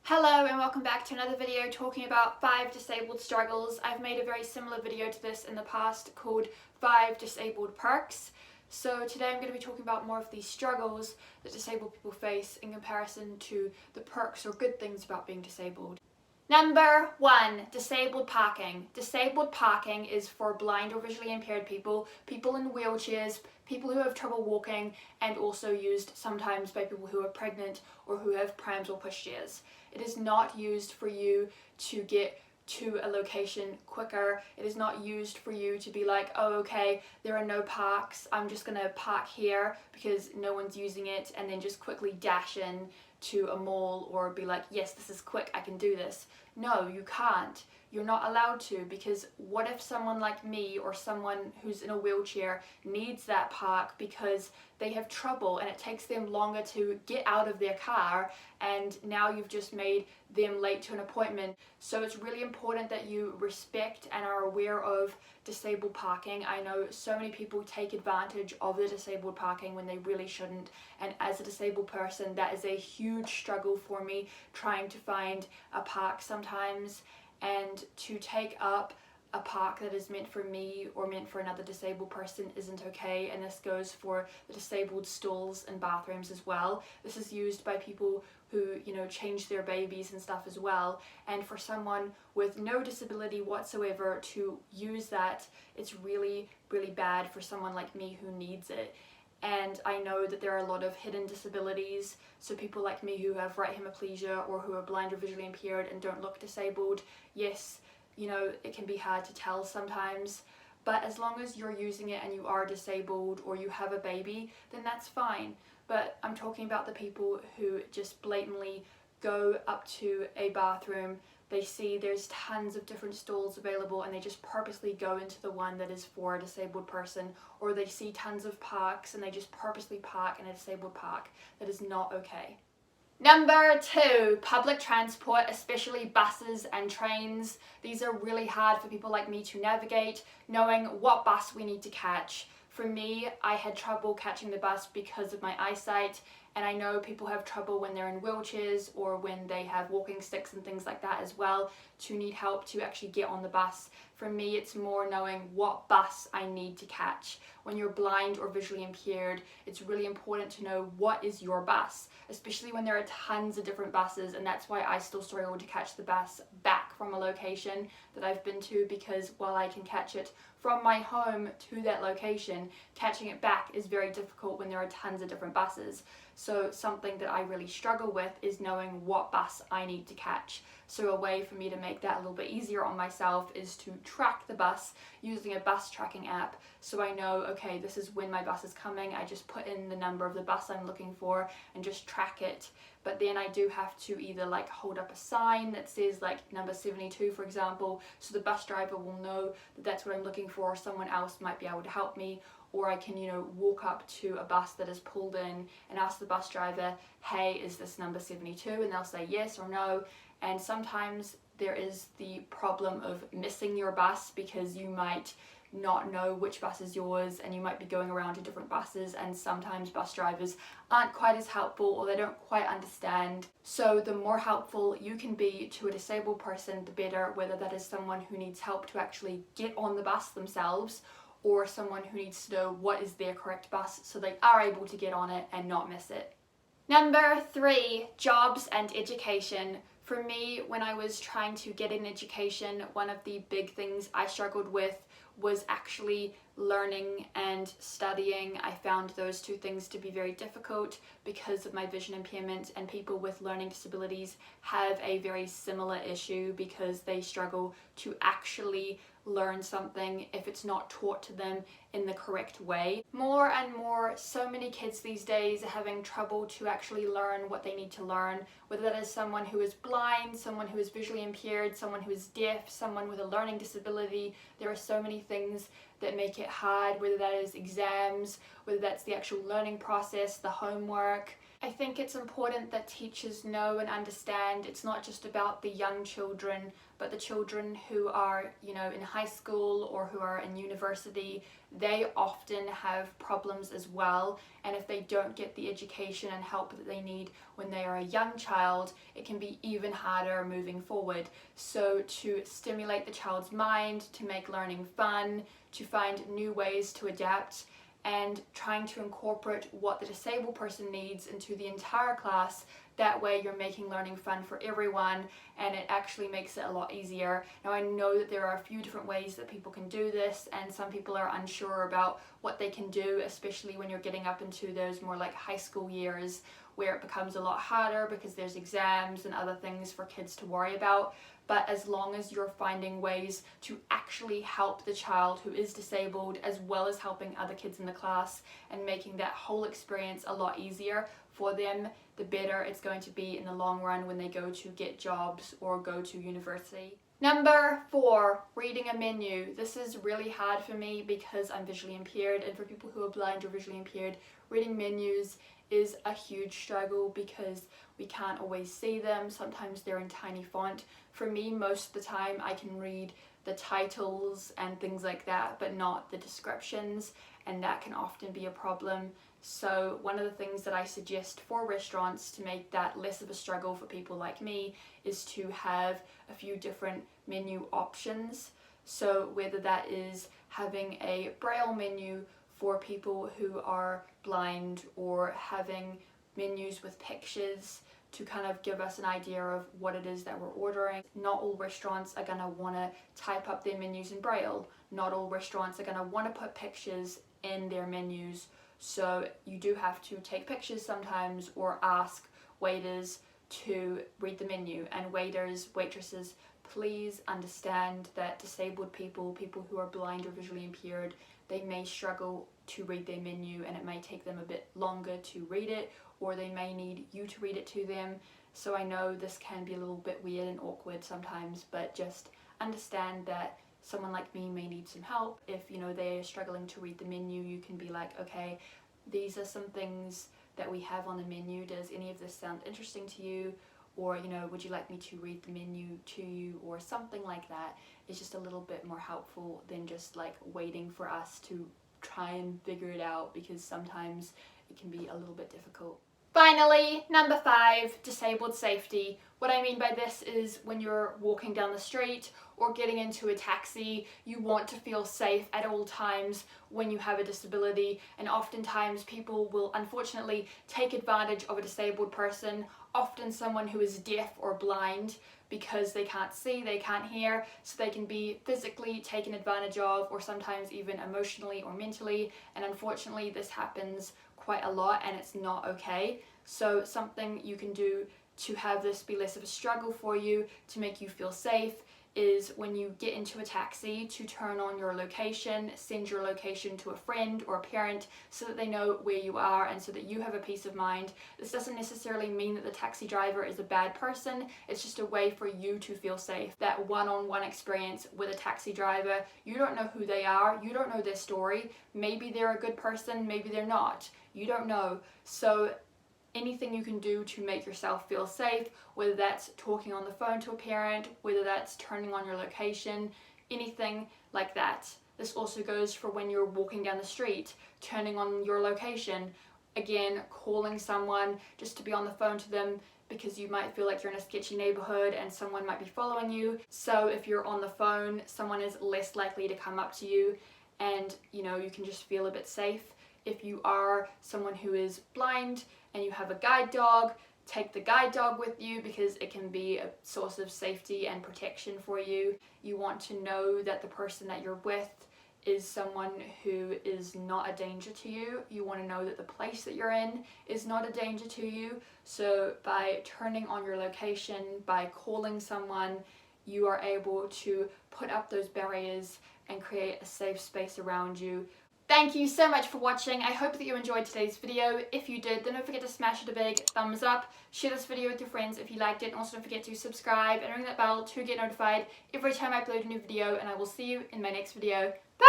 Hello and welcome back to another video talking about 5 disabled struggles. I've made a very similar video to this in the past called 5 disabled perks. So today I'm going to be talking about more of these struggles that disabled people face in comparison to the perks or good things about being disabled. Number 1, disabled parking. Disabled parking is for blind or visually impaired people, people in wheelchairs, people who have trouble walking, and also used sometimes by people who are pregnant or who have prams or pushchairs. It is not used for you to get to a location quicker. It is not used for you to be like, oh okay, there are no parks, I'm just gonna park here because no one's using it, and then just quickly dash in to a mall or be like, yes, this is quick, I can do this. No, you can't. You're not allowed to, because what if someone like me or someone who's in a wheelchair needs that park because they have trouble and it takes them longer to get out of their car, and now you've just made them late to an appointment. So it's really important that you respect and are aware of disabled parking. I know so many people take advantage of the disabled parking when they really shouldn't, and as a disabled person that is a huge struggle for me, trying to find a park sometimes, and to take up a park that is meant for me or meant for another disabled person isn't okay. And this goes for the disabled stalls and bathrooms as well. This is used by people who, change their babies and stuff as well, and for someone with no disability whatsoever to use that, it's really bad for someone like me who needs it. And I know that there are a lot of hidden disabilities, so people like me who have right hemiplegia or who are blind or visually impaired and don't look disabled, yes, it can be hard to tell sometimes, but as long as you're using it and you are disabled or you have a baby, then that's fine. But I'm talking about the people who just blatantly go up to a bathroom, they see there's tons of different stalls available and they just purposely go into the one that is for a disabled person, or they see tons of parks and they just purposely park in a disabled park. That is not okay. Number 2, public transport, especially buses and trains. These are really hard for people like me to navigate, knowing what bus we need to catch. For me, I had trouble catching the bus because of my eyesight, and I know people have trouble when they're in wheelchairs or when they have walking sticks and things like that as well, to need help to actually get on the bus. For me, it's more knowing what bus I need to catch. When you're blind or visually impaired, it's really important to know what is your bus, especially when there are tons of different buses, and that's why I still struggle to catch the bus back from a location that I've been to, because while I can catch it from my home to that location, catching it back is very difficult when there are tons of different buses. So something that I really struggle with is knowing what bus I need to catch. So a way for me to make that a little bit easier on myself is to track the bus using a bus tracking app, so I know, okay, this is when my bus is coming. I just put in the number of the bus I'm looking for and just track it. But then I do have to either hold up a sign that says number 72, for example, so the bus driver will know that that's what I'm looking for, or someone else might be able to help me. Or I can, walk up to a bus that is pulled in and ask the bus driver, hey, is this number 72? And they'll say yes or no. And sometimes there is the problem of missing your bus, because you might not know which bus is yours and you might be going around to different buses, and sometimes bus drivers aren't quite as helpful or they don't quite understand. So the more helpful you can be to a disabled person, the better, whether that is someone who needs help to actually get on the bus themselves, or someone who needs to know what is their correct bus so they are able to get on it and not miss it. Number 3, jobs and education. For me, when I was trying to get an education, one of the big things I struggled with was actually learning and studying. I found those two things to be very difficult because of my vision impairment, and people with learning disabilities have a very similar issue because they struggle to actually learn something if it's not taught to them in the correct way. More and more, so many kids these days are having trouble to actually learn what they need to learn, whether that is someone who is blind, someone who is visually impaired, someone who is deaf, someone with a learning disability. There are so many things that make it hard, whether that is exams, whether that's the actual learning process, the homework. I think it's important that teachers know and understand it's not just about the young children, but the children who are, in high school or who are in university. They often have problems as well, and if they don't get the education and help that they need when they are a young child, it can be even harder moving forward. So to stimulate the child's mind, to make learning fun, to find new ways to adapt, and trying to incorporate what the disabled person needs into the entire class. That way you're making learning fun for everyone, and it actually makes it a lot easier. Now, I know that there are a few different ways that people can do this, and some people are unsure about what they can do, especially when you're getting up into those more like high school years where it becomes a lot harder because there's exams and other things for kids to worry about. But as long as you're finding ways to actually help the child who is disabled, as well as helping other kids in the class and making that whole experience a lot easier for them, the better it's going to be in the long run when they go to get jobs or go to university. Number 4, reading a menu. This is really hard for me because I'm visually impaired, and for people who are blind or visually impaired, reading menus is a huge struggle because we can't always see them. Sometimes they're in tiny font. For me, most of the time I can read the titles and things like that, but not the descriptions, and that can often be a problem. So one of the things that I suggest for restaurants to make that less of a struggle for people like me is to have a few different menu options. So whether that is having a braille menu for people who are blind, or having menus with pictures to kind of give us an idea of what it is that we're ordering. Not all restaurants are going to want to type up their menus in braille. Not all restaurants are going to want to put pictures in their menus. So you do have to take pictures sometimes, or ask waiters to read the menu. And waiters, waitresses, please understand that disabled people, people who are blind or visually impaired, they may struggle to read their menu, and it may take them a bit longer to read it, or they may need you to read it to them. So I know this can be a little bit weird and awkward sometimes, but just understand that someone like me may need some help. If they're struggling to read the menu, you can be like, okay, these are some things that we have on the menu. Does any of this sound interesting to you? Or would you like me to read the menu to you, or something like that? It's just a little bit more helpful than just like waiting for us to try and figure it out, because sometimes it can be a little bit difficult. Finally, number 5, disabled safety. What I mean by this is when you're walking down the street or getting into a taxi, you want to feel safe at all times when you have a disability, and oftentimes people will unfortunately take advantage of a disabled person, often someone who is deaf or blind, because they can't see, they can't hear, so they can be physically taken advantage of, or sometimes even emotionally or mentally, and unfortunately this happens quite a lot, and it's not okay. So something you can do to have this be less of a struggle for you, to make you feel safe, is when you get into a taxi to turn on your location, send your location to a friend or a parent so that they know where you are and so that you have a peace of mind. This doesn't necessarily mean that the taxi driver is a bad person, it's just a way for you to feel safe. That one-on-one experience with a taxi driver, you don't know who they are, you don't know their story, maybe they're a good person, maybe they're not, you don't know. So anything you can do to make yourself feel safe, whether that's talking on the phone to a parent, whether that's turning on your location, anything like that. This also goes for when you're walking down the street, turning on your location, again, calling someone just to be on the phone to them, because you might feel like you're in a sketchy neighborhood and someone might be following you. So if you're on the phone, someone is less likely to come up to you, and you can just feel a bit safe. If you are someone who is blind and you have a guide dog, take the guide dog with you, because it can be a source of safety and protection for you. You want to know that the person that you're with is someone who is not a danger to you. You want to know that the place that you're in is not a danger to you. So by turning on your location, by calling someone, you are able to put up those barriers and create a safe space around you. Thank you so much for watching. I hope that you enjoyed today's video. If you did, then don't forget to smash it a big thumbs up. Share this video with your friends if you liked it. And also don't forget to subscribe and ring that bell to get notified every time I upload a new video. And I will see you in my next video. Bye!